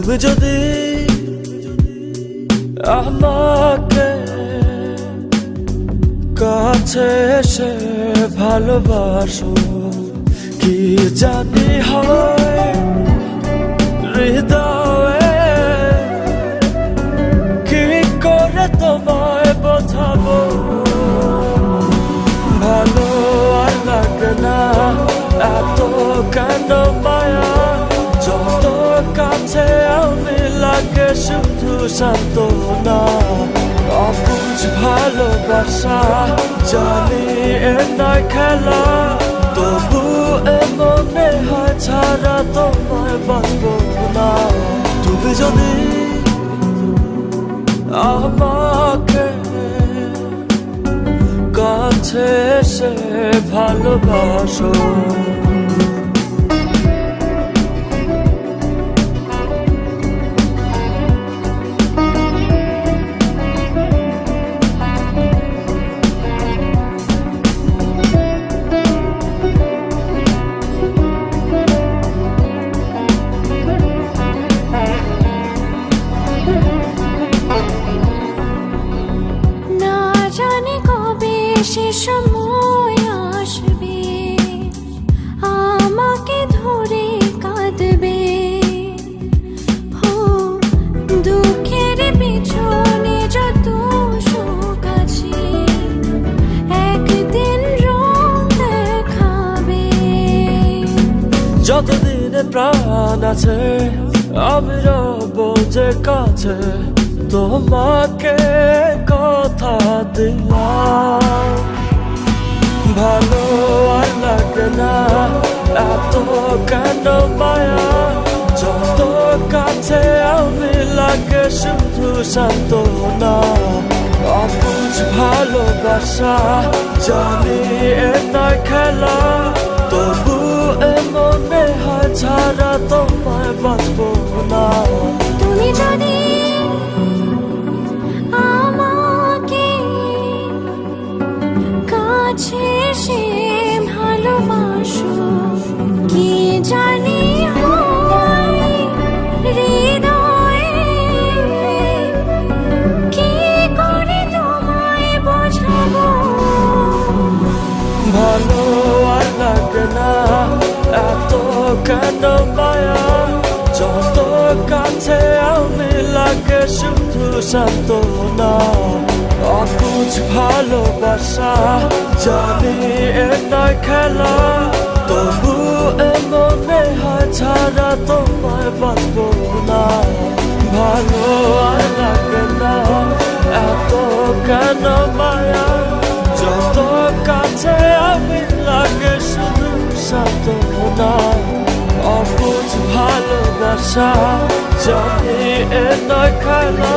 তুমি যদি আমাকে কাছে এসে ভালোবাসো, কি জানি হয় হৃদয়ে, কি করে তোমায় বোঝাবো। ভালো আর লাগে না এত কেন মায়া, যত কাছে আমি লাগে শুধু সান্ত্বনা। অবুঝ ভালোবাসা জানি এ নয় খেলা, তবু এ মনে হয় ছাড়া তোমায় বাঁচবো না। তুমি যদি আমাকে কাছে এসে ভালোবাসো। সে সময় আসবে আমাকে ধরে কাঁদবে, হো দুঃখের পিছনে যত সুখ আছে একদিন রং দেখাবে। যতদিনে প্রাণ আছে আমি রব যে কাছে, তোমাকে কথা দিলাম। ভালো আর লাগে না এত কেন মায়া, যত কাছে আমি লাগে শুধু সান্ত্বনা। অবুঝ ভালোবাসা জানি এ নয় খেলা, তবু এ মনে হয় ছাড়া তোমায় বাঁচবো না। তুমি যদি আমাকে কাছে এসে ভালোবাসো, কি জানি হয় হৃদয়ে, কি করে তোমায় বোঝাবো। ভালো আর লাগে না এত কেন মায়া, যত কাছে আমি লাগে শুধু সান্ত্বনা। অবুঝ ভালোবাসা জানি এ নয় খেলা, তবু এ মনে হয় ছাড়া তোমায় বাঁচবো না। ভালো আর লাগে না এত কেন মায়া, যত কাছে আমি লাগে শুধু সান্ত্বনা। অবুঝ ভালোবাসা জানি এ নয় খেলা,